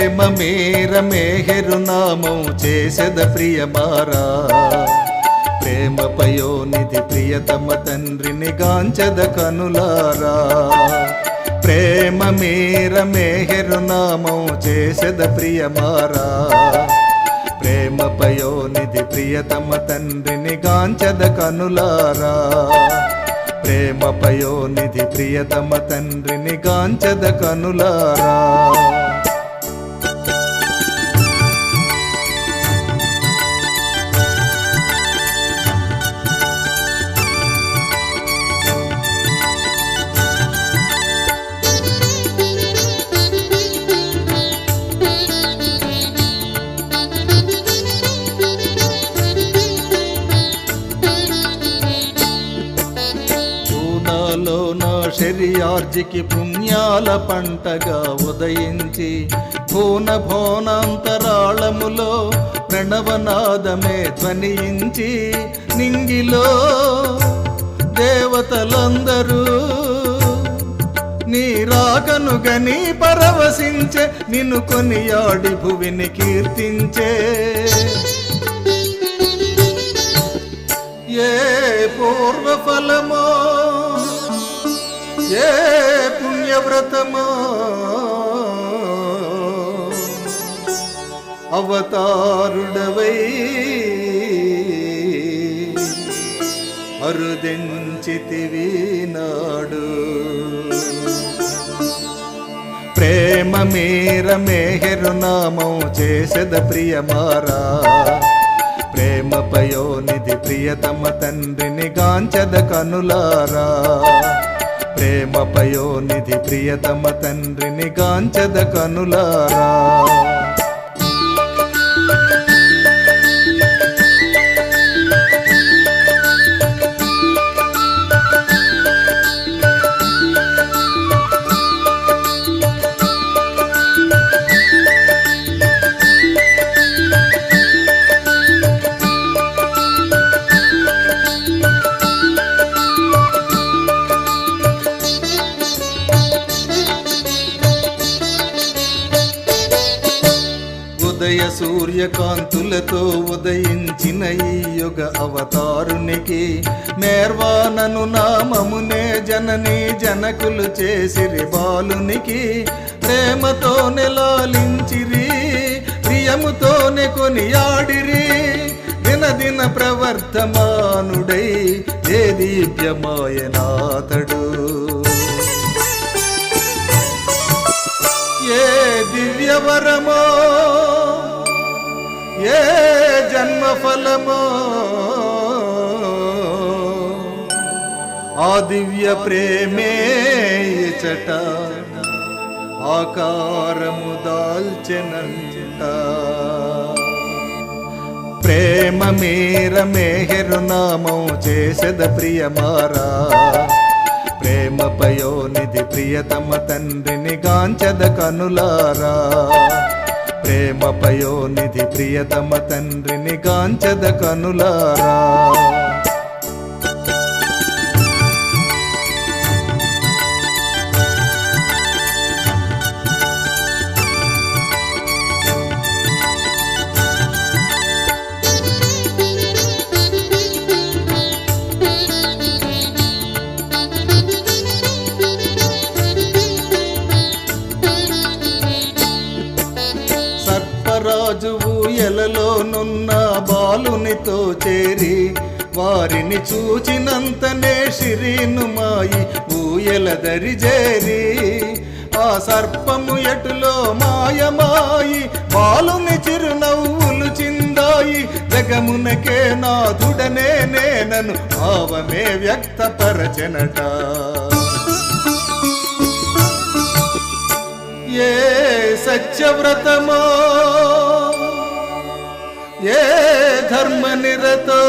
ప్రేమ మేర మేహెరు నామం చేసెద ప్రియమారా ప్రేమ పయోనిధి ప్రియతమ తండ్రిని గాంచద కనులారా ప్రేమ మేర మేహెరు నామం చేసెద ప్రియమారా ప్రేమ పయోనిధి ప్రియతమ తండ్రిని గాంచద కనులారా ప్రేమ పయోనిధి ప్రియతమ తండ్రిని గాంచద కనులారా శరియార్జికి పుణ్యాల పంటగా ఉదయించి భూన భోనాంతరాళములో ప్రణవనాదమే ధ్వనించి నింగిలో దేవతలందరూ నీ రాకను గని పరవశించే నిన్ను కొనియాడి భువిని కీర్తించే ఏ పూర్వఫలమో ఏ పుణ్యవ్రతమో అవతారుడవై అరుదెంచితివి నాడు ప్రేమ మేర మేహెరు నామం చేసెద ప్రియమారా ప్రేమ పయోనిధి ప్రియతమ తండ్రిని గాంచద కనులారా ప్రేమ పయోనిధి ప్రియతమ తండ్రిని గాంచద కనులారా ఉదయ సూర్యకాంతులతో ఉదయించిన ఈ యుగ అవతారునికి మేర్వానను నామమునే జనని జనకులు చేసిరి బాలునికి ప్రేమతోనే లాలించిరి ప్రియముతోనే కొనియాడిరి దినదిన ప్రవర్తమానుడై ఏ దివ్యమాయనాథడు ఏ దివ్యవరమో ఏ జన్మఫలమో ఆ దివ్య ప్రేమే చట ఆకారము దాల్చెనంట ప్రేమ మేర మేహెరు నామం చేసెద ప్రియమారా ప్రేమ పయోనిధి ప్రియతమ తండ్రిని గాంచద కనులారా ప్రేమ పయోనిధి ప్రియతమ తండ్రిని గాంచద కనులారా రాజు ఊయలలోనున్న బాలునితో చేరి వారిని చూచినంతనే శిరీనుమాయి ఊయల దరిజేరి ఆ సర్పము ఎటులో మాయమాయి బాలుని చిరునవ్వులు చిందాయి జగమునకే నాథుడనే నేనను భావమే వ్యక్తపరచెనట ఏ సత్యవ్రతమో ఏ ధర్మనిరతో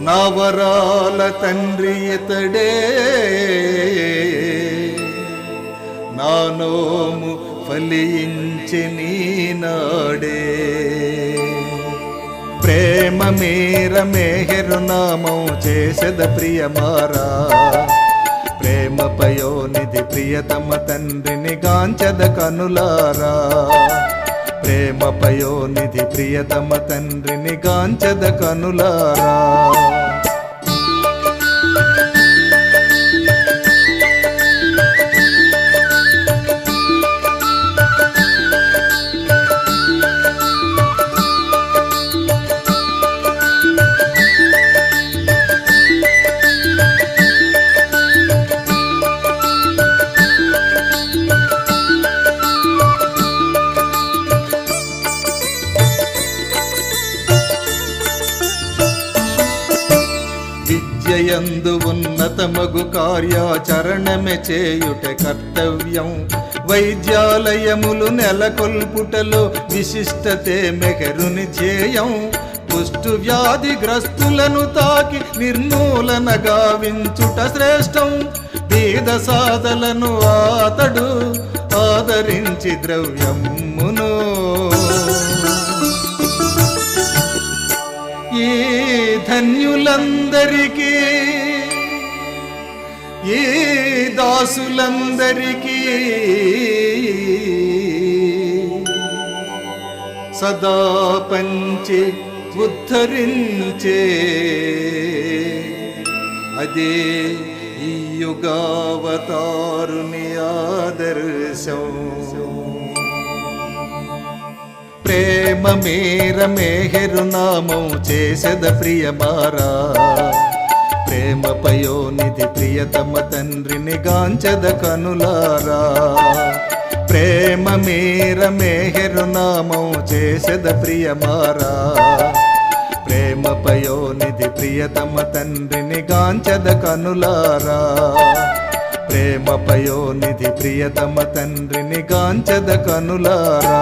నావరాల తండ్రి ఇతడే నానోము ఫలించి నీనాడే ప్రేమ మేర మేహెరు నామం చేసెద ప్రియమారా ప్రేమ పయోనిధి ప్రియతమ తండ్రిని గాంచద కనులారా. ప్రేమ పయోనిధి ప్రియతమ తండ్రిని గాంచద కనులారా. విద్యయందు ఉన్నతమగు కార్యాచరణమే చేయుట కర్తవ్యం. వైద్యాలయములు నెలకొల్పుటలో విశిష్టతే మెహరుని ధ్యేయం. కుష్టు వ్యాధిగ్రస్తులను తాకి నిర్మూలన గావించుట శ్రేష్టం. బీద సాధలను అతడు ఆదరించి ద్రవ్యమును. ఈ ధన్యులందరికీ ఈ దాసులందరికీ సదా పంచి ఉద్ధరించే అదే ఈ యుగావతారుని ఆదర్శం. ప్రేమ మేర మేహెరు నామం చేసెద ప్రియమారా. ప్రేమ పయోనిధి ప్రియతమ తండ్రిని గాంచద కనులారా. ప్రేమ మేర మేహెరు నామం చేసెద ప్రియమారా. ప్రేమ పయోనిధి ప్రియతమ తండ్రిని గాంచద కనులారా. ప్రేమ పయోనిధి ప్రియతమ తండ్రిని గాంచద కనులారా.